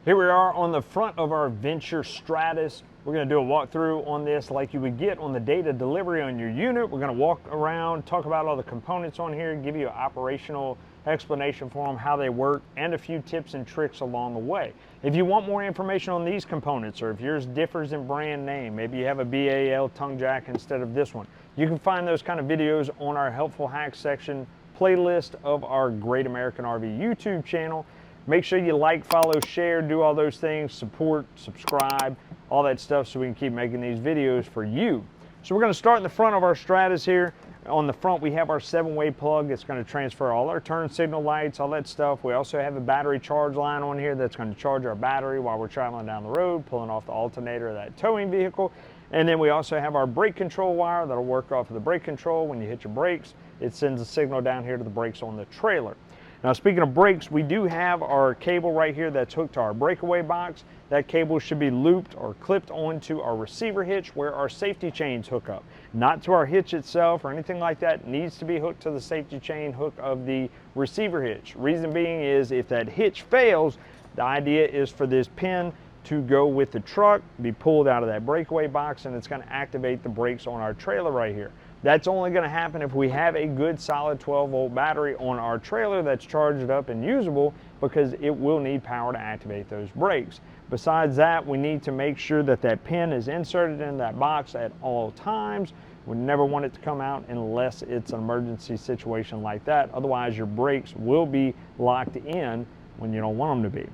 Here we are on the front of our Venture Stratus. We're going to do a walkthrough on this like you would get on the data delivery on your unit. We're going to walk around, talk about all the components on here, give you an operational explanation for them, how they work, and a few tips and tricks along the way. If you want more information on these components, or if yours differs in brand name, maybe you have a BAL tongue jack instead of this one, you can find those kind of videos on our Helpful Hacks section playlist of our Great American RV YouTube channel. Make sure you like, follow, share, do all those things, support, subscribe, all that stuff so we can keep making these videos for you. So we're going to start in the front of our Stratus here. On the front we have our 7-way plug. It's going to transfer all our turn signal lights, all that stuff. We also have a battery charge line on here that's going to charge our battery while we're traveling down the road, pulling off the alternator of that towing vehicle. And then we also have our brake control wire that'll work off of the brake control. When you hit your brakes, it sends a signal down here to the brakes on the trailer. Now, speaking of brakes, we do have our cable right here that's hooked to our breakaway box. That cable should be looped or clipped onto our receiver hitch where our safety chains hook up. Not to our hitch itself or anything like that. It needs to be hooked to the safety chain hook of the receiver hitch. Reason being is if that hitch fails, the idea is for this pin to go with the truck, be pulled out of that breakaway box, and it's going to activate the brakes on our trailer right here. That's only going to happen if we have a good solid 12-volt battery on our trailer that's charged up and usable, because it will need power to activate those brakes. Besides that, we need to make sure that that pin is inserted in that box at all times. We never want it to come out unless it's an emergency situation like that. Otherwise, your brakes will be locked in when you don't want them to be.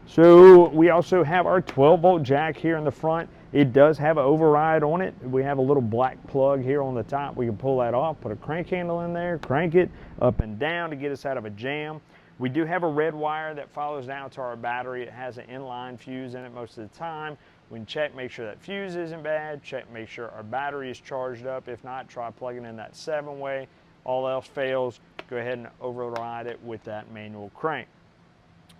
So we also have our 12-volt jack here in the front. It does have an override on it. We have a little black plug here on the top. We can pull that off, put a crank handle in there, crank it up and down to get us out of a jam. We do have a red wire that follows down to our battery. It has an inline fuse in it most of the time. We can check, make sure that fuse isn't bad, check, make sure our battery is charged up. If not, try plugging in that 7-way. All else fails, go ahead and override it with that manual crank.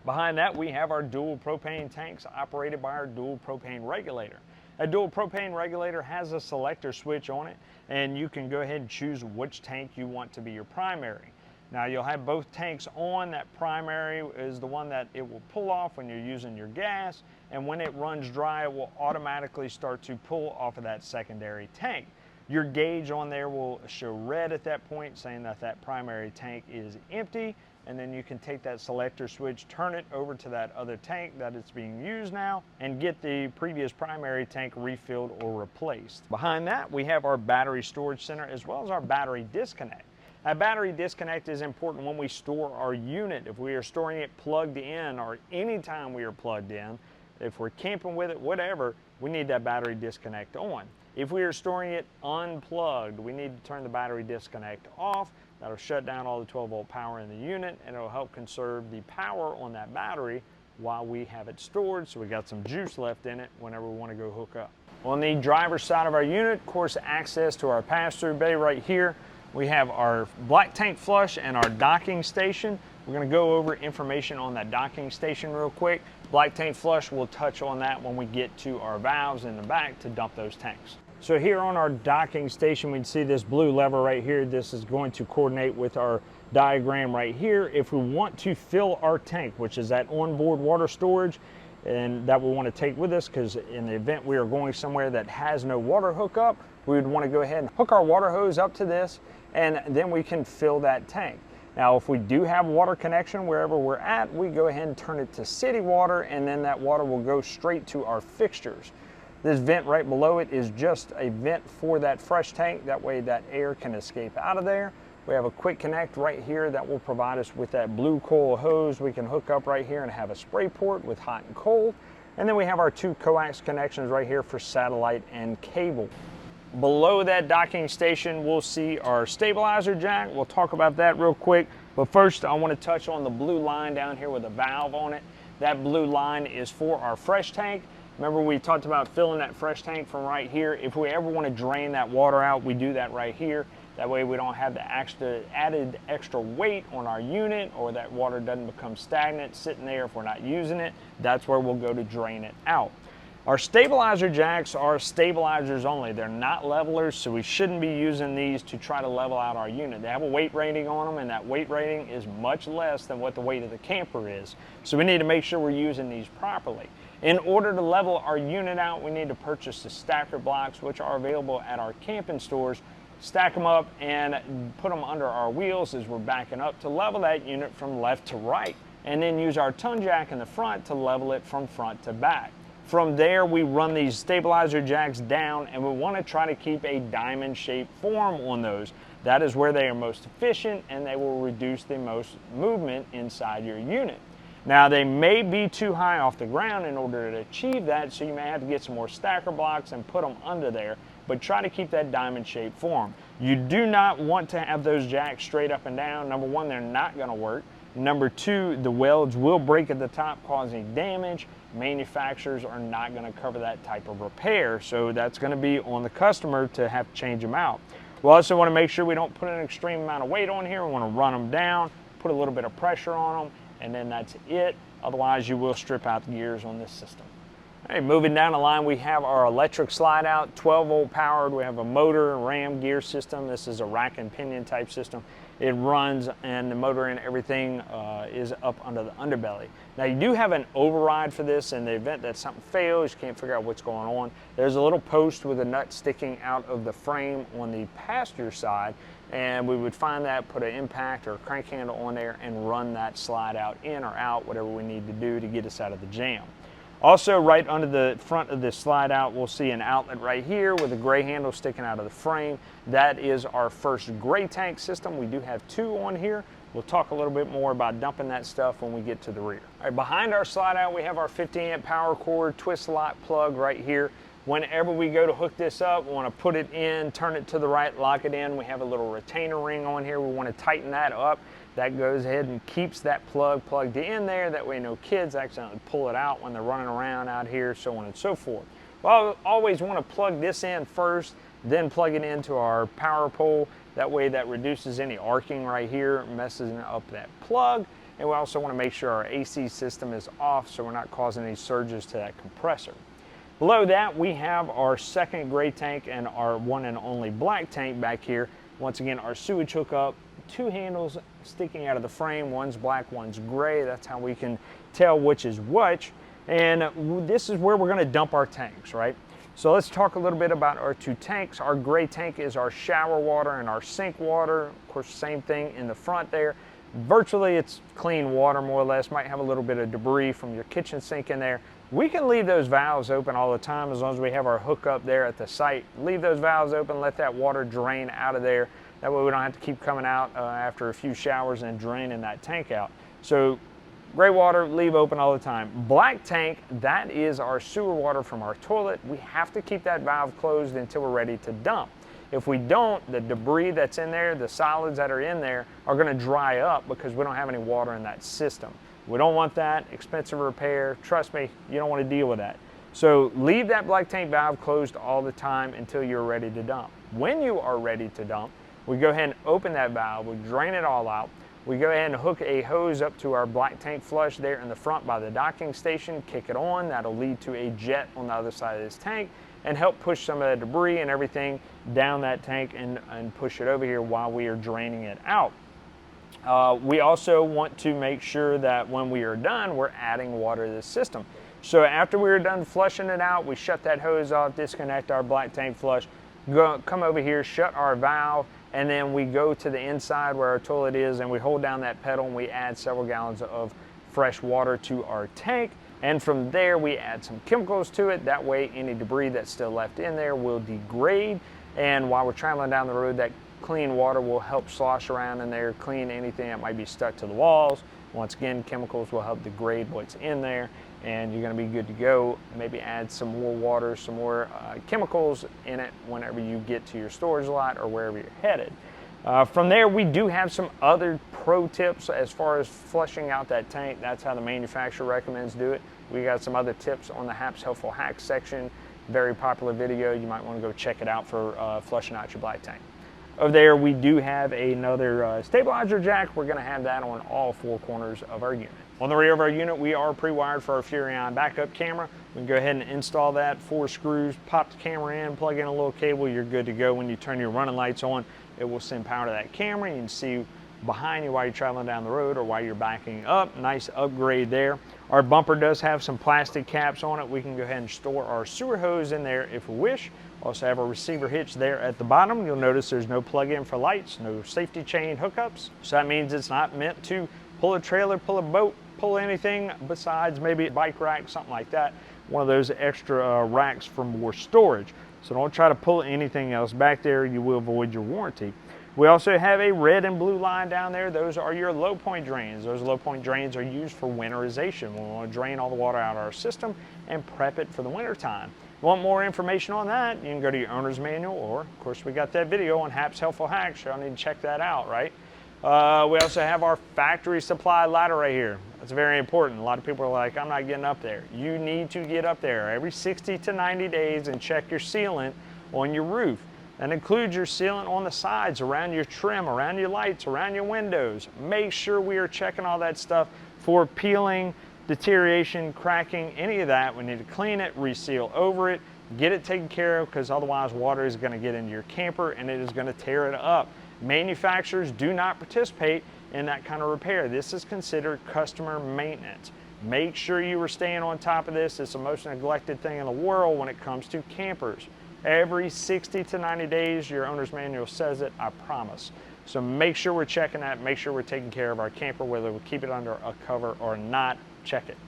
Behind that, we have our dual propane tanks operated by our dual propane regulator. A dual propane regulator has a selector switch on it, and you can go ahead and choose which tank you want to be your primary. Now, you'll have both tanks on. That primary is the one that it will pull off when you're using your gas, and when it runs dry, it will automatically start to pull off of that secondary tank. Your gauge on there will show red at that point, saying that that primary tank is empty, and then you can take that selector switch, turn it over to that other tank that it's being used now, and get the previous primary tank refilled or replaced. Behind that, we have our battery storage center as well as our battery disconnect. That battery disconnect is important when we store our unit. If we are storing it plugged in, or anytime we are plugged in, if we're camping with it, whatever, we need that battery disconnect on. If we are storing it unplugged, we need to turn the battery disconnect off. That'll shut down all the 12-volt power in the unit, and it'll help conserve the power on that battery while we have it stored, so we got some juice left in it whenever we want to go hook up. On the driver's side of our unit, of course, access to our pass-through bay right here. We have our black tank flush and our docking station. We're going to go over information on that docking station real quick. Black tank flush, we'll touch on that when we get to our valves in the back to dump those tanks. So here on our docking station, we can see this blue lever right here. This is going to coordinate with our diagram right here. If we want to fill our tank, which is that onboard water storage, and that we want to take with us, because in the event we are going somewhere that has no water hookup, we would want to go ahead and hook our water hose up to this, and then we can fill that tank. Now, if we do have water connection wherever we're at, we go ahead and turn it to city water, and then that water will go straight to our fixtures. This vent right below it is just a vent for that fresh tank. That way that air can escape out of there. We have a quick connect right here that will provide us with that blue coil hose we can hook up right here and have a spray port with hot and cold. And then we have our 2 coax connections right here for satellite and cable. Below that docking station, we'll see our stabilizer jack. We'll talk about that real quick. But first, I want to touch on the blue line down here with a valve on it. That blue line is for our fresh tank. Remember, we talked about filling that fresh tank from right here. If we ever want to drain that water out, we do that right here. That way we don't have the added extra weight on our unit, or that water doesn't become stagnant sitting there if we're not using it. That's where we'll go to drain it out. Our stabilizer jacks are stabilizers only. They're not levelers, so we shouldn't be using these to try to level out our unit. They have a weight rating on them, and that weight rating is much less than what the weight of the camper is. So we need to make sure we're using these properly. In order to level our unit out, we need to purchase the stacker blocks, which are available at our camping stores. Stack them up and put them under our wheels as we're backing up to level that unit from left to right, and then use our tongue jack in the front to level it from front to back. From there, we run these stabilizer jacks down, and we want to try to keep a diamond shaped form on those. That is where they are most efficient, and they will reduce the most movement inside your unit. Now, they may be too high off the ground in order to achieve that, so you may have to get some more stacker blocks and put them under there, but try to keep that diamond shaped form. You do not want to have those jacks straight up and down. Number one, they're not going to work. Number two, the welds will break at the top, causing damage. Manufacturers are not going to cover that type of repair, so that's going to be on the customer to have to change them out. We also want to make sure we don't put an extreme amount of weight on here. We want to run them down, put a little bit of pressure on them, and then that's it. Otherwise, you will strip out the gears on this system. All right, moving down the line, we have our electric slide out, 12 volt powered. We have a motor, ram gear system. This is a rack and pinion type system. It runs, and the motor and everything is up under the underbelly. Now, you do have an override for this in the event that something fails, you can't figure out what's going on. There's a little post with a nut sticking out of the frame on the passenger side, and we would find that, put an impact or a crank handle on there, and run that slide out in or out, whatever we need to do to get us out of the jam. Also, right under the front of this slide out, we'll see an outlet right here with a gray handle sticking out of the frame. That is our first gray tank system. We do have two on here. We'll talk a little bit more about dumping that stuff when we get to the rear. All right, behind our slide out, we have our 50 amp power cord twist lock plug right here. Whenever we go to hook this up, we want to put it in, turn it to the right, lock it in. We have a little retainer ring on here. We want to tighten that up. That goes ahead and keeps that plug plugged in there. That way no kids accidentally pull it out when they're running around out here, so on and so forth. Well, I always want to plug this in first, then plug it into our power pole. That way that reduces any arcing right here, messes up that plug. And we also want to make sure our AC system is off so we're not causing any surges to that compressor. Below that, we have our second gray tank and our one and only black tank back here. Once again, our sewage hookup, two handles sticking out of the frame. One's black, one's gray. That's how we can tell which is which. And this is where we're going to dump our tanks, right? So let's talk a little bit about our two tanks. Our gray tank is our shower water and our sink water. Of course, same thing in the front there. Virtually, it's clean water, more or less. Might have a little bit of debris from your kitchen sink in there. We can leave those valves open all the time as long as we have our hookup there at the site. Leave those valves open, let that water drain out of there. That way we don't have to keep coming out after a few showers and draining that tank out. So gray water, leave open all the time. Black tank, that is our sewer water from our toilet. We have to keep that valve closed until we're ready to dump. If we don't, the debris that's in there, the solids that are in there are going to dry up because we don't have any water in that system. We don't want that. Expensive repair. Trust me, you don't want to deal with that. So leave that black tank valve closed all the time until you're ready to dump. When you are ready to dump, we go ahead and open that valve, we drain it all out. We go ahead and hook a hose up to our black tank flush there in the front by the docking station, kick it on. That'll lead to a jet on the other side of this tank and help push some of the debris and everything down that tank and push it over here while we are draining it out. We also want to make sure that when we are done, we're adding water to the system. So after we are done flushing it out, we shut that hose off, disconnect our black tank flush, come over here, shut our valve, and then we go to the inside where our toilet is and we hold down that pedal and we add several gallons of fresh water to our tank. And from there, we add some chemicals to it. That way, any debris that's still left in there will degrade. And while we're traveling down the road, that clean water will help slosh around in there, clean anything that might be stuck to the walls. Once again, chemicals will help degrade what's in there, and you're going to be good to go. Maybe add some more water, some more chemicals in it whenever you get to your storage lot or wherever you're headed. From there, we do have some other pro tips as far as flushing out that tank. That's how the manufacturer recommends do it. We got some other tips on the Haps Helpful Hacks section. Very popular video. You might want to go check it out for flushing out your black tank. Over there, we do have another stabilizer jack. We're going to have that on all four corners of our unit. On the rear of our unit, we are pre-wired for our Furrion backup camera. We can go ahead and install that, 4 screws, pop the camera in, plug in a little cable, you're good to go. When you turn your running lights on, it will send power to that camera. You can see behind you while you're traveling down the road or while you're backing up. Nice upgrade there. Our bumper does have some plastic caps on it. We can go ahead and store our sewer hose in there if we wish. Also have a receiver hitch there at the bottom. You'll notice there's no plug-in for lights, no safety chain hookups. So that means it's not meant to pull a trailer, pull a boat, pull anything besides maybe a bike rack, something like that. One of those extra racks for more storage. So don't try to pull anything else back there. You will void your warranty. We also have a red and blue line down there. Those are your low point drains. Those low point drains are used for winterization. We want to drain all the water out of our system and prep it for the winter time. If you want more information on that, you can go to your owner's manual, or of course we got that video on Hap's Helpful Hacks. Y'all need to check that out, right? We also have our factory supply ladder right here. That's very important. A lot of people are like, I'm not getting up there. You need to get up there every 60 to 90 days and check your sealant on your roof. That includes your sealant on the sides, around your trim, around your lights, around your windows. Make sure we are checking all that stuff for peeling, deterioration, cracking, any of that. We need to clean it, reseal over it, get it taken care of, because otherwise water is going to get into your camper and it is going to tear it up. Manufacturers do not participate in that kind of repair. This is considered customer maintenance. Make sure you are staying on top of this. It's the most neglected thing in the world when it comes to campers. Every 60 to 90 days, your owner's manual says it, I promise. So make sure we're checking that, make sure we're taking care of our camper, whether we keep it under a cover or not, check it.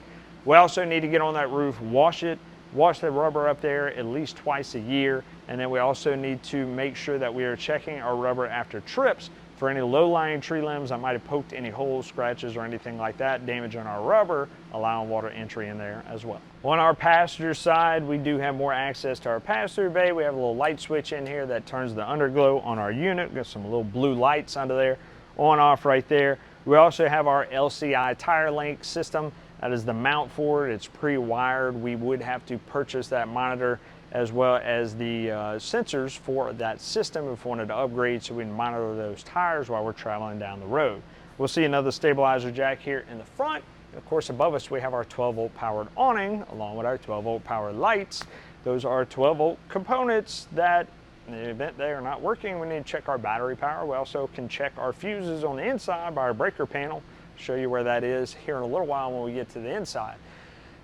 We also need to get on that roof, wash it, wash the rubber up there at least twice a year, and then we also need to make sure that we are checking our rubber after trips for any low-lying tree limbs that might have poked any holes, scratches, or anything like that, damage on our rubber, allowing water entry in there as well. On our passenger side, we do have more access to our passenger bay. We have a little light switch in here that turns the underglow on our unit. We've got some little blue lights under there, on off right there. We also have our LCI tire link system. That is the mount for it. It's pre-wired. We would have to purchase that monitor as well as the sensors for that system if we wanted to upgrade, so we can monitor those tires while we're traveling down the road. We'll see another stabilizer jack here in the front. And of course, above us, we have our 12-volt powered awning along with our 12-volt powered lights. Those are 12-volt components that, in the event they are not working, we need to check our battery power. We also can check our fuses on the inside by our breaker panel. Show you where that is here in a little while when we get to the inside.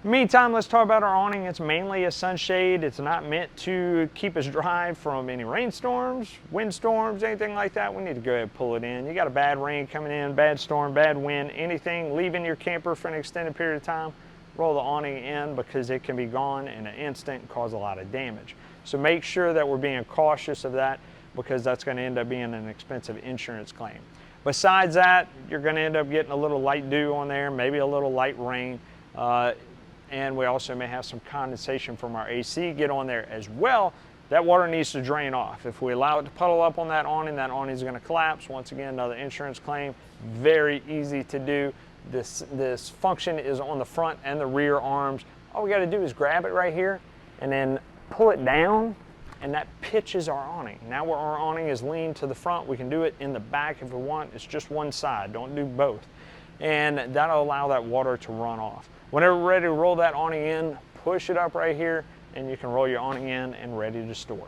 Meantime, let's talk about our awning. It's mainly a sunshade. It's not meant to keep us dry from any rainstorms, windstorms, anything like that. We need to go ahead and pull it in. You got a bad rain coming in, bad storm, bad wind, anything, leaving your camper for an extended period of time, roll the awning in because it can be gone in an instant and cause a lot of damage. So make sure that we're being cautious of that, because that's going to end up being an expensive insurance claim. Besides that, you're going to end up getting a little light dew on there, maybe a little light rain. And we also may have some condensation from our AC get on there as well. That water needs to drain off. If we allow it to puddle up on that awning is going to collapse. Once again, another insurance claim. Very easy to do. This function is on the front and the rear arms. All we got to do is grab it right here and then pull it down, and that pitches our awning. Now where our awning is leaned to the front, we can do it in the back if we want. It's just one side, don't do both. And that'll allow that water to run off. Whenever we're ready to roll that awning in, push it up right here, and you can roll your awning in and ready to store.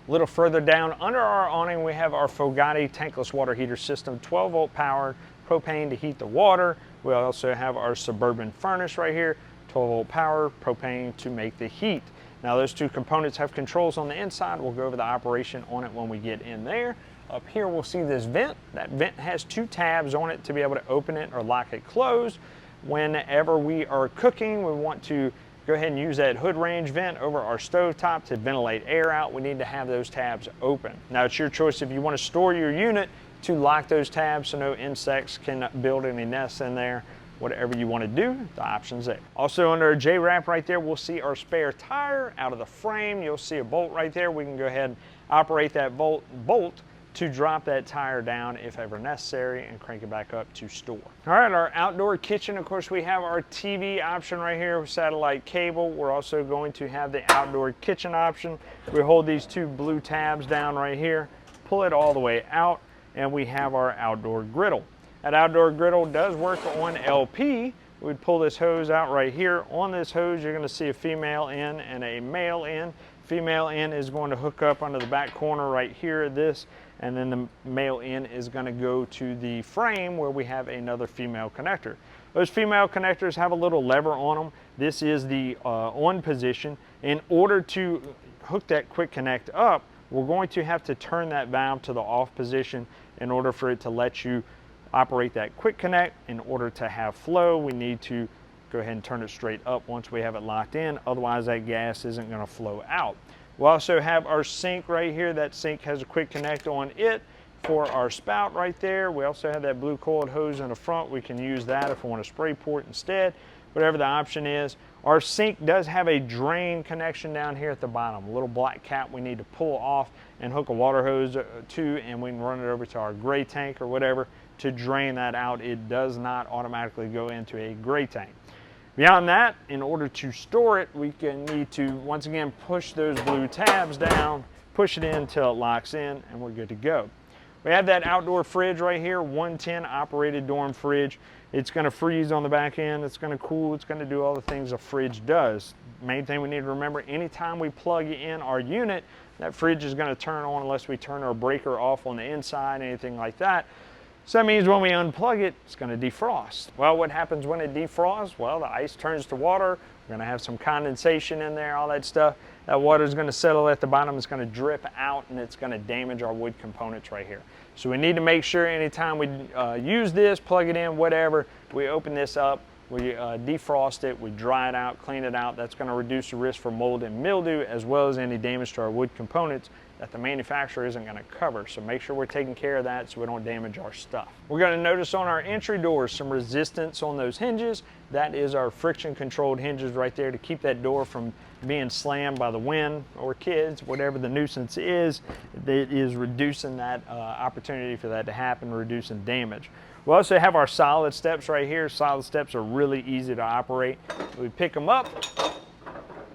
A little further down under our awning, we have our Fogatti tankless water heater system, 12-volt powered, propane to heat the water. We also have our Suburban furnace right here, 12-volt power, propane to make the heat. Now those two components have controls on the inside. We'll go over the operation on it when we get in there. Up here we'll see this vent. That vent has 2 tabs on it to be able to open it or lock it closed. Whenever we are cooking, we want to go ahead and use that hood range vent over our stove top to ventilate air out. We need to have those tabs open. Now it's your choice if you want to store your unit to lock those tabs so no insects can build any nests in there. Whatever you want to do, the option's there. Also under a J-wrap right there, we'll see our spare tire out of the frame. You'll see a bolt right there. We can go ahead and operate that bolt to drop that tire down if ever necessary and crank it back up to store. All right, our outdoor kitchen, of course, we have our TV option right here with satellite cable. We're also going to have the outdoor kitchen option. We hold these 2 blue tabs down right here, pull it all the way out, and we have our outdoor griddle. That outdoor griddle does work on LP, we'd pull this hose out right here. On this hose, you're going to see a female end and a male end. Female end is going to hook up under the back corner right here, this, and then the male end is going to go to the frame where we have another female connector. Those female connectors have a little lever on them. This is the on position. In order to hook that quick connect up, we're going to have to turn that valve to the off position in order for it to let you operate that quick connect. In order to have flow, we need to go ahead and turn it straight up once we have it locked in. Otherwise, that gas isn't going to flow out. We also have our sink right here. That sink has a quick connect on it for our spout right there. We also have that blue coiled hose in the front. We can use that if we want a spray port instead, whatever the option is. Our sink does have a drain connection down here at the bottom, a little black cap we need to pull off and hook a water hose to, and we can run it over to our gray tank or whatever to drain that out. It does not automatically go into a gray tank. Beyond that, in order to store it, we need to, once again, push those blue tabs down, push it in until it locks in, and we're good to go. We have that outdoor fridge right here, 110 operated dorm fridge. It's going to freeze on the back end, it's going to cool, it's going to do all the things a fridge does. Main thing we need to remember, anytime we plug in our unit, that fridge is going to turn on unless we turn our breaker off on the inside, anything like that. So that means when we unplug it, it's going to defrost. Well, what happens when it defrosts? Well, the ice turns to water. We're going to have some condensation in there, all that stuff. That water is going to settle at the bottom. It's going to drip out, and it's going to damage our wood components right here. So we need to make sure anytime we use this, plug it in, whatever, we open this up, we defrost it, we dry it out, clean it out. That's going to reduce the risk for mold and mildew, as well as any damage to our wood components that the manufacturer isn't going to cover. So make sure we're taking care of that so we don't damage our stuff. We're going to notice on our entry doors some resistance on those hinges. That is our friction controlled hinges right there to keep that door from being slammed by the wind or kids, whatever the nuisance is. It is reducing that opportunity for that to happen, reducing damage. We also have our solid steps right here. Solid steps are really easy to operate. We pick them up,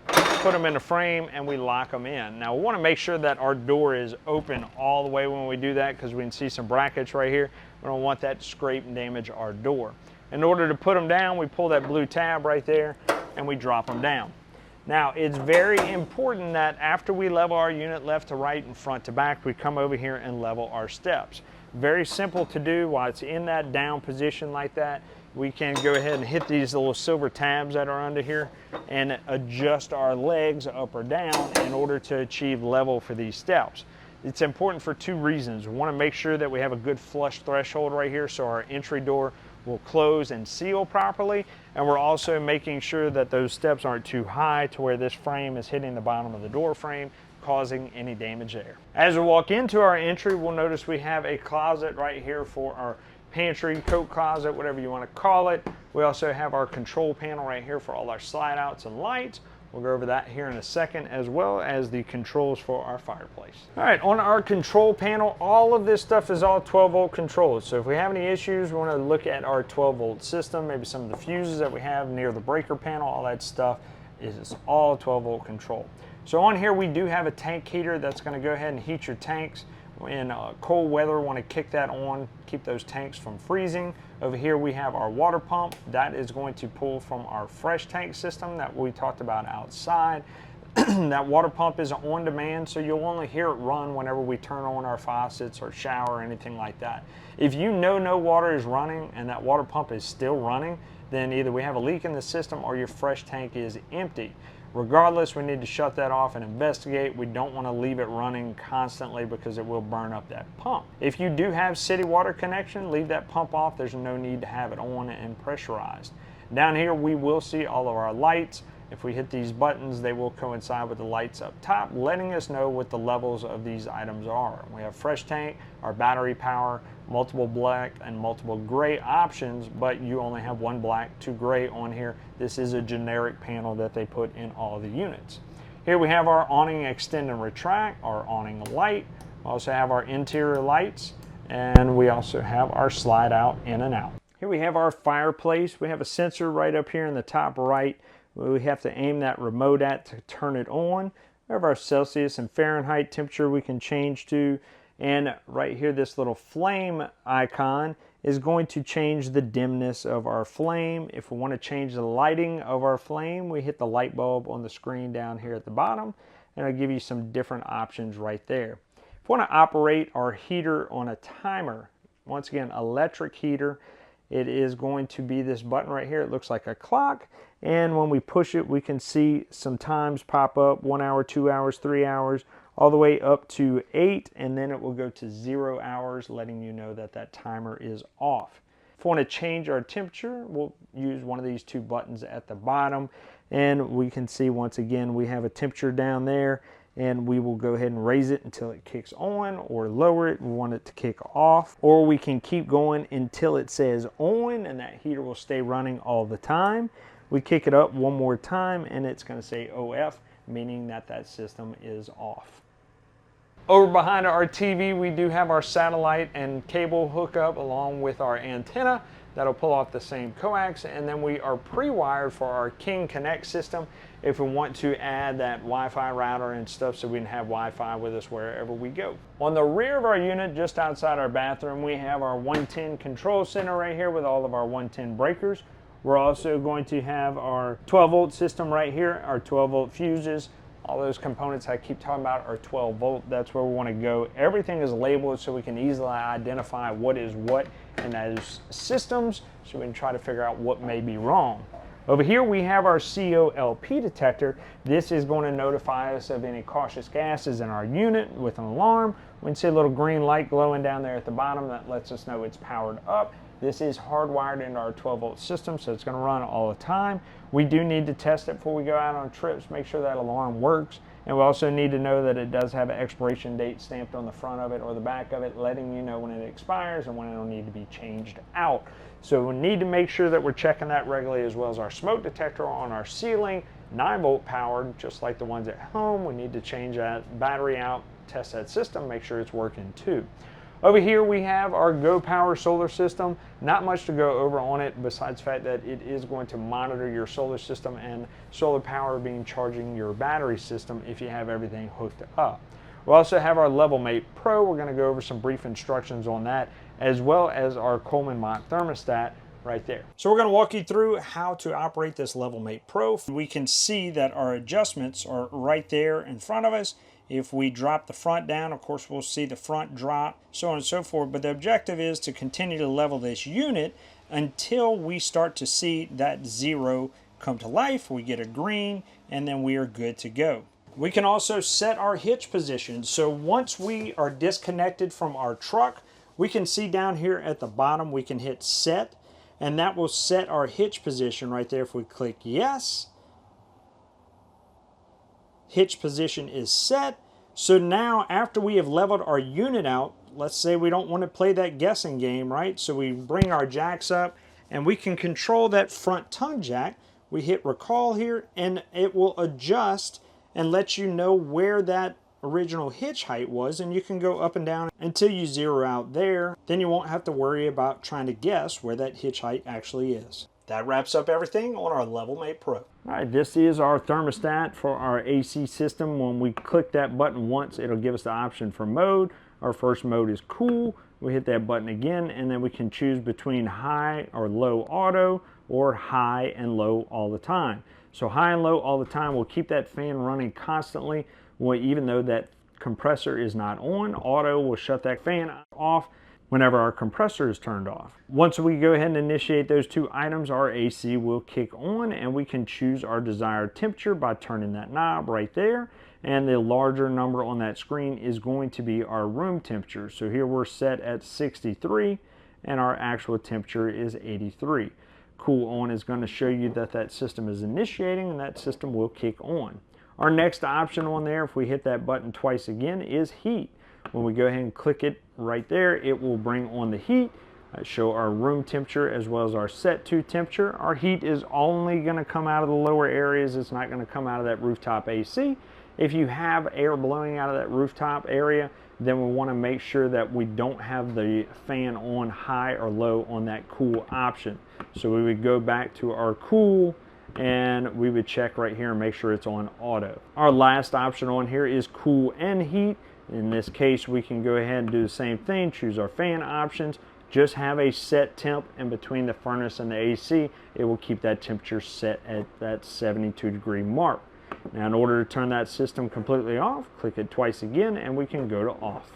put them in the frame, and we lock them in. Now we want to make sure that our door is open all the way when we do that, because we can see some brackets right here. We don't want that to scrape and damage our door. In order to put them down, we pull that blue tab right there and we drop them down. Now it's very important that after we level our unit left to right and front to back, we come over here and level our steps. Very simple to do. While it's in that down position like that, we can go ahead and hit these little silver tabs that are under here and adjust our legs up or down in order to achieve level for these steps. It's important for two reasons. We want to make sure that we have a good flush threshold right here so our entry door will close and seal properly, and we're also making sure that those steps aren't too high to where this frame is hitting the bottom of the door frame, causing any damage there. As we walk into our entry, we'll notice we have a closet right here for our pantry, coat closet, whatever you want to call it. We also have our control panel right here for all our slide outs and lights. We'll go over that here in a second, as well as the controls for our fireplace. All right, on our control panel, all of this stuff is all 12-volt controls. So if we have any issues, we want to look at our 12-volt system, maybe some of the fuses that we have near the breaker panel, all that stuff is all 12-volt control. So on here, we do have a tank heater that's going to go ahead and heat your tanks. In cold weather, we want to kick that on, keep those tanks from freezing. Over here we have our water pump. That is going to pull from our fresh tank system that we talked about outside. That water pump is on demand, so you'll only hear it run whenever we turn on our faucets or shower or anything like that. If you know no water is running and that water pump is still running, then either we have a leak in the system or your fresh tank is empty. Regardless, we need to shut that off and investigate. We don't want to leave it running constantly because it will burn up that pump. If you do have city water connection, leave that pump off. There's no need to have it on and pressurized. Down here, we will see all of our lights. If we hit these buttons, they will coincide with the lights up top, letting us know what the levels of these items are. We have fresh tank, our battery power, multiple black and multiple gray options, but you only have one black, two gray on here. This is a generic panel that they put in all of the units. Here we have our awning extend and retract, our awning light. We also have our interior lights, and we also have our slide out in and out. Here we have our fireplace. We have a sensor right up here in the top right. We have to aim that remote at to turn it on. We have our Celsius and Fahrenheit temperature we can change to. And right here, this little flame icon is going to change the dimness of our flame. If we want to change the lighting of our flame, we hit the light bulb on the screen down here at the bottom, and it'll give you some different options right there. If we want to operate our heater on a timer, once again, electric heater, it is going to be this button right here. It looks like a clock, and when we push it, we can see some times pop up: 1 hour, 2 hours, 3 hours, all the way up to 8, and then it will go to 0 hours, letting you know that that timer is off. If we want to change our temperature, we'll use one of these two buttons at the bottom, and we can see once again we have a temperature down there, and we will go ahead and raise it until it kicks on, or lower it, we want it to kick off, or we can keep going until it says on, and that heater will stay running all the time. We kick it up one more time, and it's going to say OF, meaning that that system is off. Over behind our TV, we do have our satellite and cable hookup along with our antenna that'll pull off the same coax, and then we are pre-wired for our King Connect system if we want to add that Wi-Fi router and stuff, so we can have Wi-Fi with us wherever we go. On the rear of our unit, just outside our bathroom, we have our 110 control center right here with all of our 110 breakers. We're also going to have our 12-volt system right here, our 12-volt fuses. All those components I keep talking about are 12 volt. That's where we want to go. Everything is labeled so we can easily identify what is what in those systems, so we can try to figure out what may be wrong. Over here we have our COLP detector. This is going to notify us of any cautious gases in our unit with an alarm. We can see a little green light glowing down there at the bottom. That lets us know it's powered up. This is hardwired into our 12-volt system, so it's going to run all the time. We do need to test it before we go out on trips, make sure that alarm works. And we also need to know that it does have an expiration date stamped on the front of it or the back of it, letting you know when it expires and when it'll need to be changed out. So we need to make sure that we're checking that regularly, as well as our smoke detector on our ceiling, 9-volt powered, just like the ones at home. We need to change that battery out, test that system, make sure it's working too. Over here we have our Go Power solar system. Not much to go over on it besides the fact that it is going to monitor your solar system and solar power being charging your battery system if you have everything hooked up. We also have our LevelMate Pro. We're going to go over some brief instructions on that, as well as our Coleman Mach thermostat right there. So we're going to walk you through how to operate this LevelMate Pro. We can see that our adjustments are right there in front of us. If we drop the front down, of course, we'll see the front drop, so on and so forth. But the objective is to continue to level this unit until we start to see that 0 come to life. We get a green, and then we are good to go. We can also set our hitch position. So once we are disconnected from our truck, we can see down here at the bottom, we can hit set, and that will set our hitch position right there. If we click yes, hitch position is set. So now after we have leveled our unit out, let's say we don't want to play that guessing game, right? So we bring our jacks up and we can control that front tongue jack. We hit recall here and it will adjust and let you know where that original hitch height was, and you can go up and down until you zero out there. Then you won't have to worry about trying to guess where that hitch height actually is. That wraps up everything on our LevelMate Pro. All right, this is our thermostat for our AC system. When we click that button once, it'll give us the option for mode. Our first mode is cool. We hit that button again, and then we can choose between high or low auto or high and low all the time. So high and low all the time will keep that fan running constantly. Even though that compressor is not on, auto will shut that fan off whenever our compressor is turned off. Once we go ahead and initiate those two items, our AC will kick on, and we can choose our desired temperature by turning that knob right there. And the larger number on that screen is going to be our room temperature. So here we're set at 63, and our actual temperature is 83. Cool on is going to show you that that system is initiating, and that system will kick on. Our next option on there, if we hit that button twice again, is heat. When we go ahead and click it right there, it will bring on the heat, show our room temperature as well as our set to temperature. Our heat is only going to come out of the lower areas. It's not going to come out of that rooftop AC. If you have air blowing out of that rooftop area, then we want to make sure that we don't have the fan on high or low on that cool option. So we would go back to our cool, and we would check right here and make sure it's on auto. Our last option on here is cool and heat. In this case, we can go ahead and do the same thing, choose our fan options, just have a set temp in between the furnace and the AC. It will keep that temperature set at that 72-degree mark. Now, in order to turn that system completely off, click it twice again and we can go to off.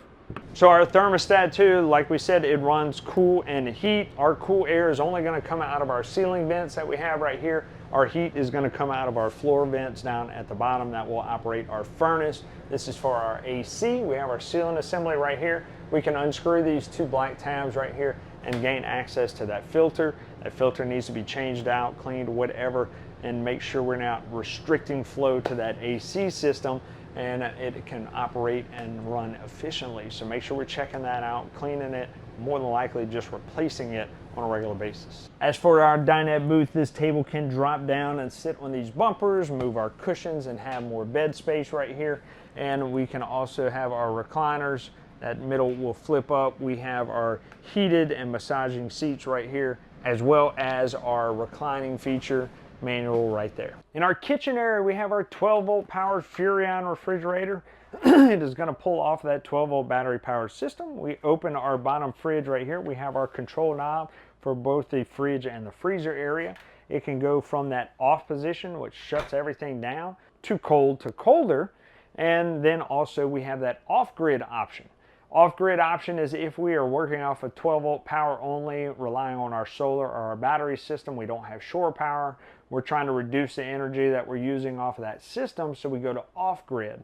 So our thermostat too, like we said, it runs cool and heat. Our cool air is only going to come out of our ceiling vents that we have right here. Our heat is going to come out of our floor vents down at the bottom that will operate our furnace. This is for our AC. We have our ceiling assembly right here. We can unscrew these two black tabs right here and gain access to that filter. That filter needs to be changed out, cleaned, whatever, and make sure we're not restricting flow to that AC system, and it can operate and run efficiently. So make sure we're checking that out, cleaning it, more than likely just replacing it on a regular basis. As for our dinette booth, this table can drop down and sit on these bumpers, move our cushions, and have more bed space right here. And we can also have our recliners. That middle will flip up. We have our heated and massaging seats right here, as well as our reclining feature manual right there. In our kitchen area, we have our 12-volt powered Furrion refrigerator. It is going to pull off that 12-volt battery powered system. We open our bottom fridge right here. We have our control knob for both the fridge and the freezer area. It can go from that off position, which shuts everything down, to cold to colder. And then also we have that off-grid option. Off-grid option is if we are working off a 12-volt power only, relying on our solar or our battery system, we don't have shore power. We're trying to reduce the energy that we're using off of that system, so we go to off-grid.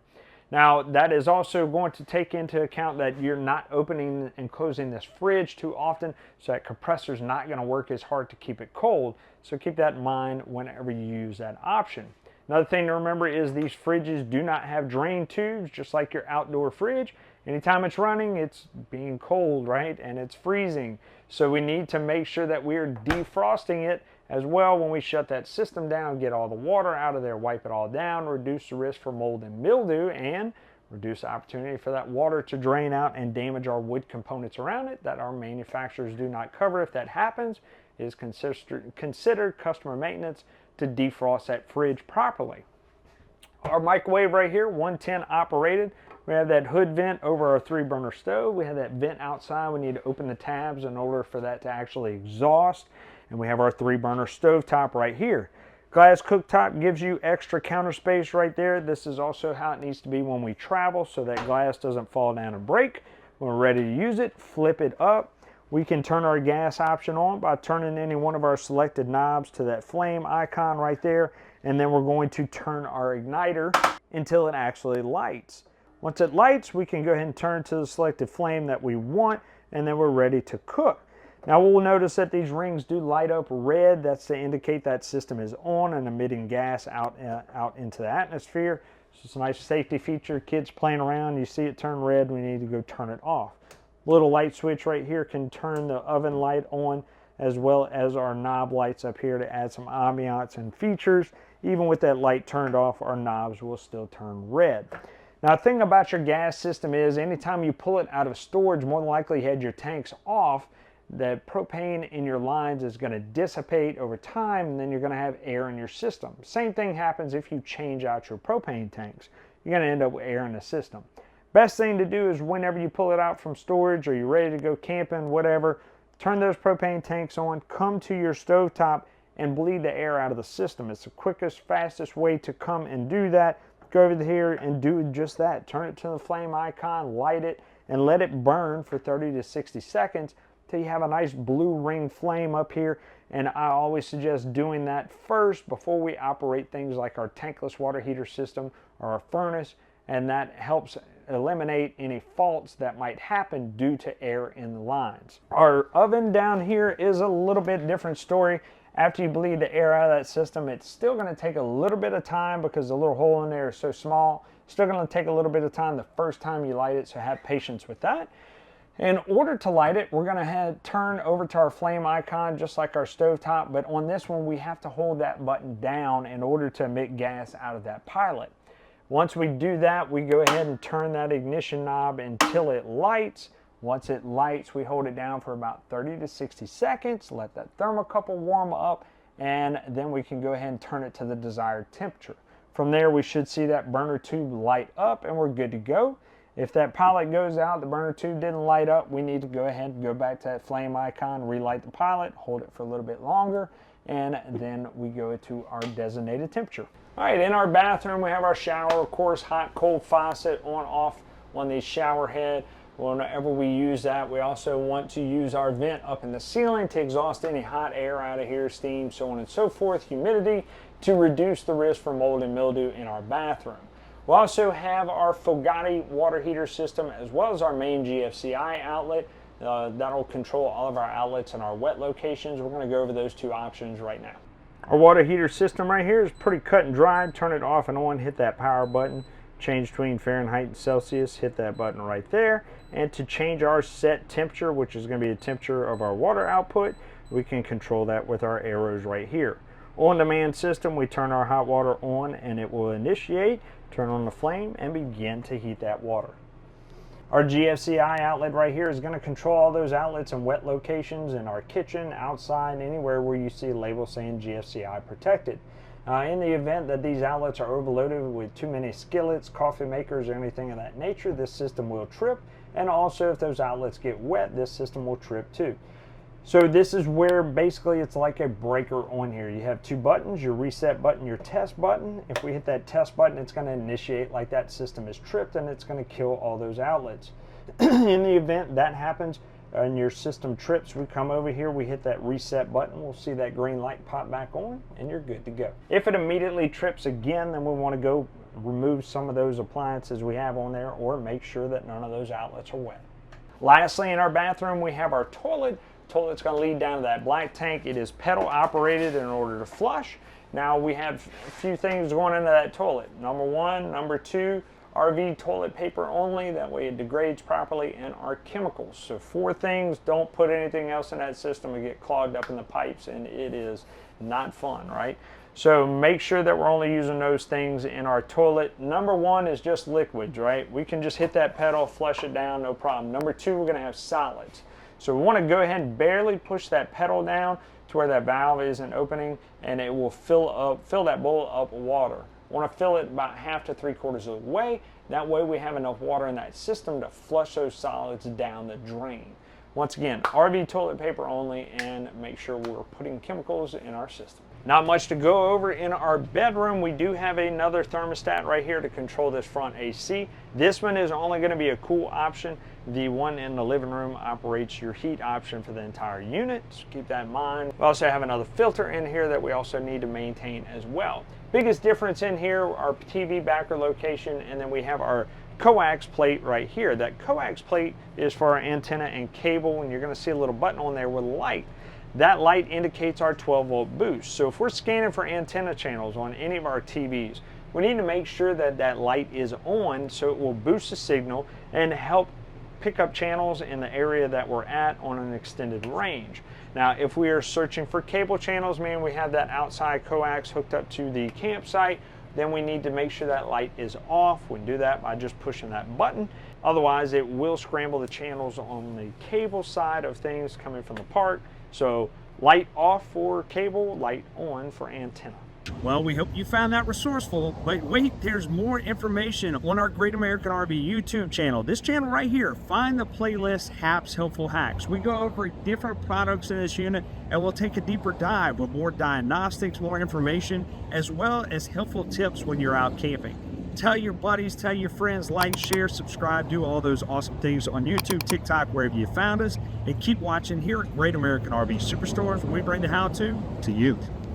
Now, that is also going to take into account that you're not opening and closing this fridge too often, so that compressor's not going to work as hard to keep it cold. So keep that in mind whenever you use that option. Another thing to remember is these fridges do not have drain tubes, just like your outdoor fridge. Anytime it's running, it's being cold, right? And it's freezing. So we need to make sure that we're defrosting it as well when we shut that system down, get all the water out of there, wipe it all down, reduce the risk for mold and mildew, and reduce the opportunity for that water to drain out and damage our wood components around it that our manufacturers do not cover. If that happens, it is considered customer maintenance to defrost that fridge properly. Our microwave right here, 110 operated. We have that hood vent over our 3-burner stove. We have that vent outside. We need to open the tabs in order for that to actually exhaust. And we have our 3-burner stove top right here. Glass cooktop gives you extra counter space right there. This is also how it needs to be when we travel, so that glass doesn't fall down and break. When we're ready to use it, flip it up. We can turn our gas option on by turning any one of our selected knobs to that flame icon right there. And then we're going to turn our igniter until it actually lights. Once it lights, we can go ahead and turn to the selected flame that we want, and then we're ready to cook. Now we'll notice that these rings do light up red. That's to indicate that system is on and emitting gas out into the atmosphere. So it's a nice safety feature. Kids playing around, you see it turn red, we need to go turn it off. Little light switch right here can turn the oven light on, as well as our knob lights up here to add some ambiance and features. Even with that light turned off, our knobs will still turn red. Now, the thing about your gas system is anytime you pull it out of storage, more than likely you had your tanks off, the propane in your lines is going to dissipate over time, and then you're going to have air in your system. Same thing happens if you change out your propane tanks. You're going to end up with air in the system. Best thing to do is whenever you pull it out from storage or you're ready to go camping, whatever, turn those propane tanks on, come to your stovetop, and bleed the air out of the system. It's the quickest, fastest way to come and do that. Go over here and do just that. Turn it to the flame icon, light it, and let it burn for 30 to 60 seconds till you have a nice blue ring flame up here. And I always suggest doing that first before we operate things like our tankless water heater system or our furnace, and that helps eliminate any faults that might happen due to air in the lines. Our oven down here is a little bit different story. After you bleed the air out of that system, it's still going to take a little bit of time because the little hole in there is so small. It's still going to take a little bit of time the first time you light it, so have patience with that. In order to light it, we're going to turn over to our flame icon just like our stovetop, but on this one we have to hold that button down in order to emit gas out of that pilot. Once we do that, we go ahead and turn that ignition knob until it lights. Once it lights, we hold it down for about 30 to 60 seconds, let that thermocouple warm up, and then we can go ahead and turn it to the desired temperature. From there, we should see that burner tube light up and we're good to go. If that pilot goes out, the burner tube didn't light up, we need to go ahead and go back to that flame icon, relight the pilot, hold it for a little bit longer, and then we go to our designated temperature. All right, in our bathroom, we have our shower, of course, hot, cold faucet on, off on the shower head. Whenever we use that, we also want to use our vent up in the ceiling to exhaust any hot air out of here, steam, so on and so forth, humidity, to reduce the risk for mold and mildew in our bathroom. We also have our Fogatti water heater system as well as our main GFCI outlet. That'll control all of our outlets in our wet locations. We're going to go over those two options right now. Our water heater system right here is pretty cut and dry. Turn it off and on, hit that power button. Change between Fahrenheit and Celsius, hit that button right there. And to change our set temperature, which is going to be the temperature of our water output, we can control that with our arrows right here. On-demand system, we turn our hot water on and it will initiate, turn on the flame, and begin to heat that water. Our GFCI outlet right here is going to control all those outlets in wet locations in our kitchen, outside, anywhere where you see a label saying GFCI protected. In the event that these outlets are overloaded with too many skillets, coffee makers, or anything of that nature, this system will trip. And also if those outlets get wet, this system will trip too. So this is where basically it's like a breaker on here. You have two buttons, your reset button, your test button. If we hit that test button, it's going to initiate like that system is tripped and it's going to kill all those outlets. In the event that happens and your system trips, we come over here, we hit that reset button, we'll see that green light pop back on and you're good to go. If it immediately trips again, then we want to go remove some of those appliances we have on there or make sure that none of those outlets are wet. Lastly, in our bathroom, we have our toilet. Toilet's going to lead down to that black tank. It is pedal operated in order to flush. Now we have a few things going into that toilet. Number one, number two, RV toilet paper only, that way it degrades properly, and our chemicals. So 4 things, don't put anything else in that system and get clogged up in the pipes, and it is not fun, right? So make sure that we're only using those things in our toilet. Number 1 is just liquids, right? We can just hit that pedal, flush it down, no problem. Number 2, we're going to have solids. So we want to go ahead and barely push that pedal down to where that valve isn't opening, and it will fill that bowl up with water. We want to fill it about half to 3/4 of the way. That way we have enough water in that system to flush those solids down the drain. Once again, RV toilet paper only, and make sure we're putting chemicals in our system. Not much to go over in our bedroom. We do have another thermostat right here to control this front AC. This one is only going to be a cool option. The one in the living room operates your heat option for the entire unit, so keep that in mind. We also have another filter in here that we also need to maintain as well. Biggest difference in here, our TV backer location, and then we have our coax plate right here. That coax plate is for our antenna and cable, and you're going to see a little button on there with light. That light indicates our 12-volt boost. So if we're scanning for antenna channels on any of our TVs, we need to make sure that that light is on so it will boost the signal and help pick up channels in the area that we're at on an extended range. Now, if we are searching for cable channels, man, we have that outside coax hooked up to the campsite, then we need to make sure that light is off. We can do that by just pushing that button. Otherwise, it will scramble the channels on the cable side of things coming from the park. So light off for cable, light on for antenna. Well, we hope you found that resourceful, but wait, there's more information on our Great American RV YouTube channel. This channel right here, find the playlist Hap's Helpful Hacks. We go over different products in this unit and we'll take a deeper dive with more diagnostics, more information, as well as helpful tips when you're out camping. Tell your buddies, tell your friends, like, share, subscribe, do all those awesome things on YouTube, TikTok, wherever you found us, and keep watching here at Great American RV SuperStores, where we bring the how-to you.